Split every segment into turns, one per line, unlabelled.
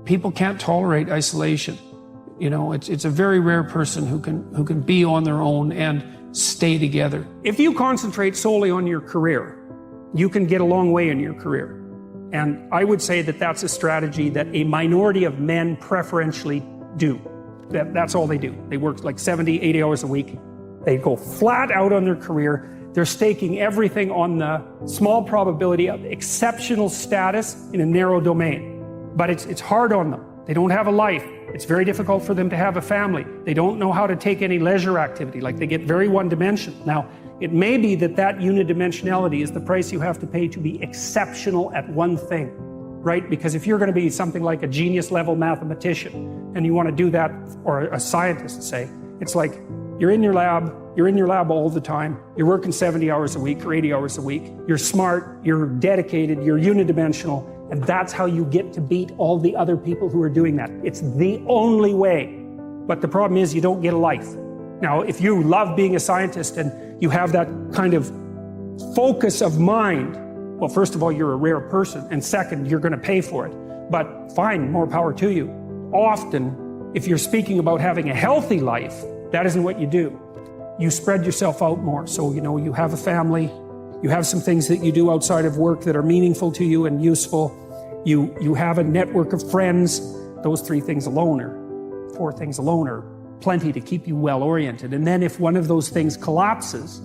People can't tolerate isolation. You know, it's a very rare person who can be on their own and stay together. If you concentrate solely on your career, you can get a long way in your career. And I would say that that's a strategy that a minority of men preferentially do. That's all they do. They work like 70, 80 hours a week. They go flat out on their career. They're staking everything on the small probability of exceptional status in a narrow domain. But it's hard on them. They don't have a life. It's very difficult for them to have a family. They don't know how to take any leisure activity. Like, they get very one-dimensional. Now, it may be that unidimensionality is the price you have to pay to be exceptional at one thing, right? Because if you're going to be something like a genius-level mathematician, and you want to do that, or a scientist, say, it's like you're in your lab all the time, you're working 70 hours a week or 80 hours a week, you're smart, you're dedicated, you're unidimensional, and that's how you get to beat all the other people who are doing that. It's the only way. But the problem is you don't get a life. Now, if you love being a scientist and you have that kind of focus of mind, well, first of all, you're a rare person, and second, you're going to pay for it. But fine, more power to you. Often, if you're speaking about having a healthy life, that isn't what you do. You spread yourself out more. So, you know, you have a family, you have some things that you do outside of work that are meaningful to you and useful. You have a network of friends. Those 4 things alone are plenty to keep you well-oriented. And then if one of those things collapses,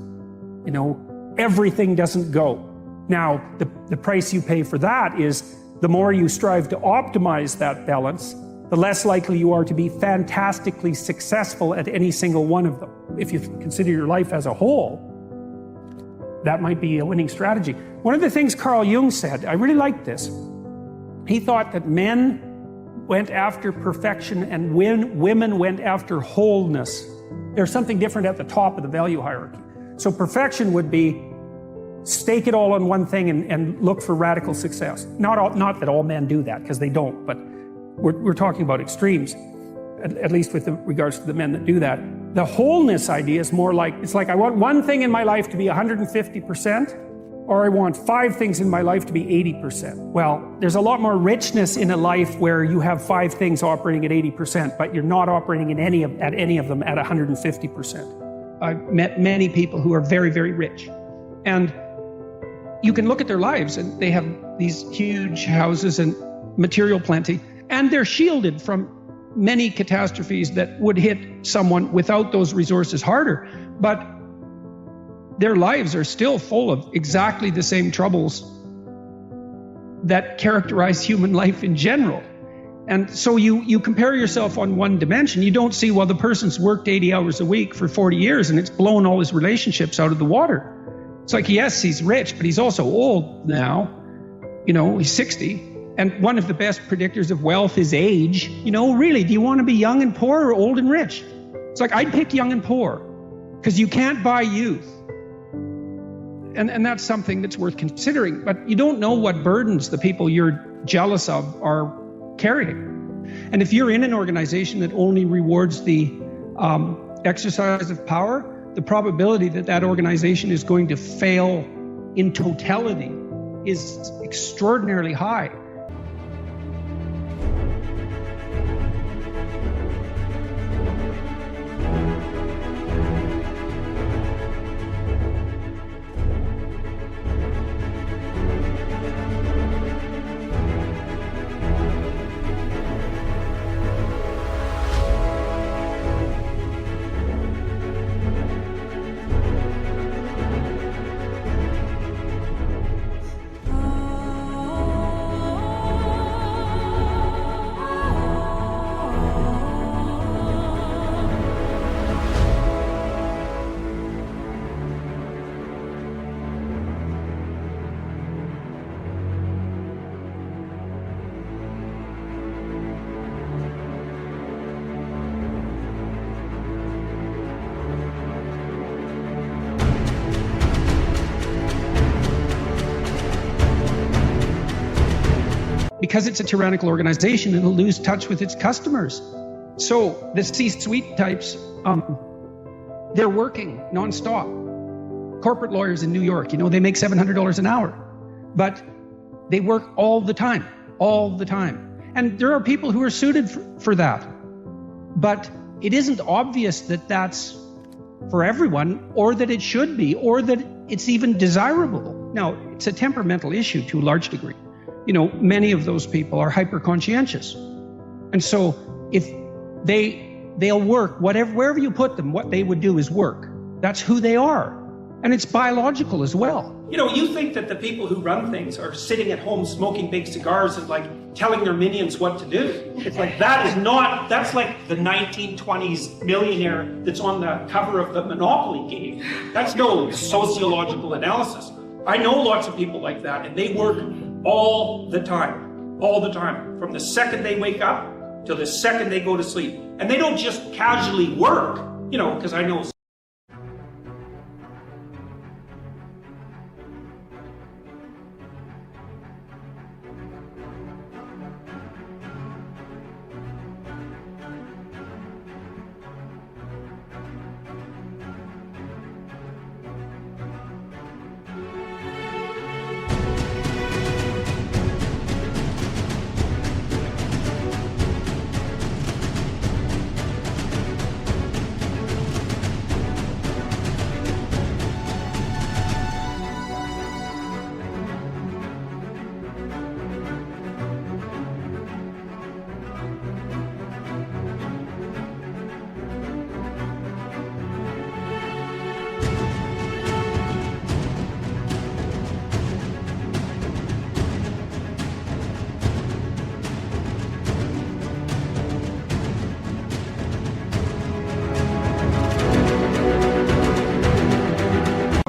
you know, everything doesn't go. Now, the price you pay for that is the more you strive to optimize that balance, the less likely you are to be fantastically successful at any single one of them. If you consider your life as a whole, that might be a winning strategy. One of the things Carl Jung said, I really liked this. He thought that men went after perfection and women went after wholeness. There's something different at the top of the value hierarchy. So perfection would be stake it all on one thing and look for radical success. Not that all men do that, because they don't, but we're talking about extremes, at least with regards to the men that do that. The wholeness idea is more like, it's like I want one thing in my life to be 150%, or I want 5 things in my life to be 80%. Well, there's a lot more richness in a life where you have 5 things operating at 80%, but you're not operating at any of them at 150%. I've met many people who are very, very rich. And you can look at their lives and they have these huge houses and material plenty, and they're shielded from many catastrophes that would hit someone without those resources harder. But their lives are still full of exactly the same troubles that characterize human life in general. And so you compare yourself on one dimension. You don't see, well, the person's worked 80 hours a week for 40 years and it's blown all his relationships out of the water. It's like, yes, he's rich, but he's also old now. You know, he's 60. And one of the best predictors of wealth is age. You know, really, do you want to be young and poor or old and rich? It's like, I'd pick young and poor, because you can't buy youth. And that's something that's worth considering. But you don't know what burdens the people you're jealous of are carrying. And if you're in an organization that only rewards the exercise of power, the probability that that organization is going to fail in totality is extraordinarily high. Because it's a tyrannical organization, it'll lose touch with its customers. So the C-suite types, they're working nonstop. Corporate lawyers in New York, you know, they make $700 an hour, but they work all the time. And there are people who are suited for that. But it isn't obvious that that's for everyone, or that it should be, or that it's even desirable. Now, it's a temperamental issue to a large degree. You know, many of those people are hyper-conscientious. And so if they'll work, wherever you put them, what they would do is work. That's who they are. And it's biological as well.
You know, you think that the people who run things are sitting at home smoking big cigars and like telling their minions what to do. It's like, that's like the 1920s millionaire that's on the cover of the Monopoly game. That's no sociological analysis. I know lots of people like that, and they work all the time, from the second they wake up till the second they go to sleep. And they don't just casually work, you know, because I know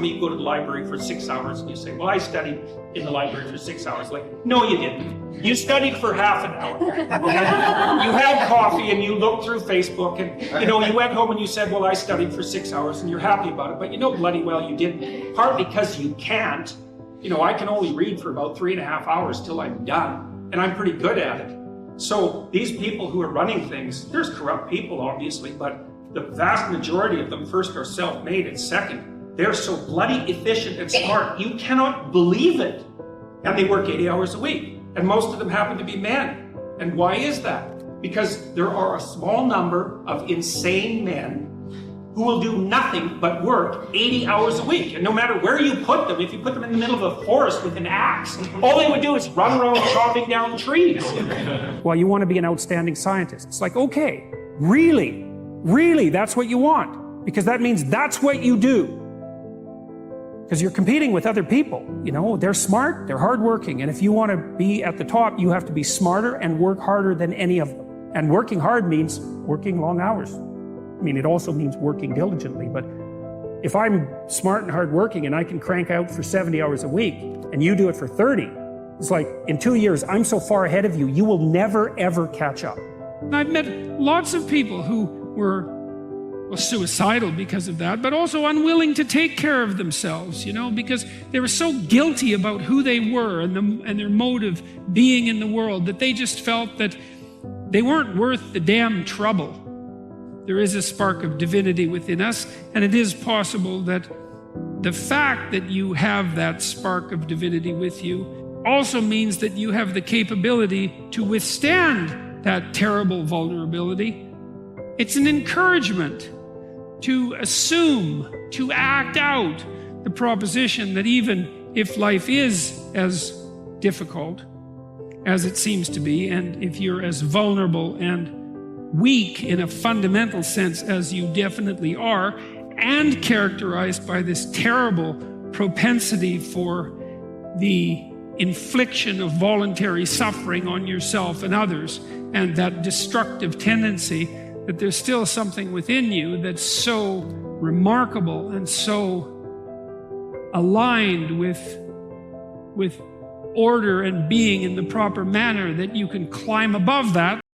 you go to the library for 6 hours and you say, well, I studied in the library for 6 hours. Like, no, you didn't. You studied for half an hour. You had coffee and you looked through Facebook and, you know, you went home and you said, well, I studied for 6 hours, and you're happy about it. But you know bloody well you didn't. Partly because you can't. You know, I can only read for about 3.5 hours till I'm done. And I'm pretty good at it. So these people who are running things, there's corrupt people, obviously, but the vast majority of them, first, are self-made, and second, they're so bloody efficient and smart, you cannot believe it. And they work 80 hours a week. And most of them happen to be men. And why is that? Because there are a small number of insane men who will do nothing but work 80 hours a week. And no matter where you put them, if you put them in the middle of a forest with an axe, all they would do is run around chopping down trees.
Well, you want to be an outstanding scientist. It's like, okay, really, that's what you want. Because that means that's what you do. Because you're competing with other people. You know, they're smart, they're hardworking, and if you want to be at the top, you have to be smarter and work harder than any of them. And working hard means working long hours. I mean, it also means working diligently, but if I'm smart and hardworking and I can crank out for 70 hours a week, and you do it for 30, it's like, in 2 years, I'm so far ahead of you, you will never, ever catch up. I've met lots of people who were suicidal because of that, but also unwilling to take care of themselves, you know, because they were so guilty about who they were and their mode of being in the world that they just felt that they weren't worth the damn trouble. There is a spark of divinity within us, and it is possible that the fact that you have that spark of divinity with you also means that you have the capability to withstand that terrible vulnerability. It's an encouragement to assume, to act out the proposition that even if life is as difficult as it seems to be, and if you're as vulnerable and weak in a fundamental sense as you definitely are, and characterized by this terrible propensity for the infliction of voluntary suffering on yourself and others, and that destructive tendency, that there's still something within you that's so remarkable and so aligned with order and being in the proper manner that you can climb above that.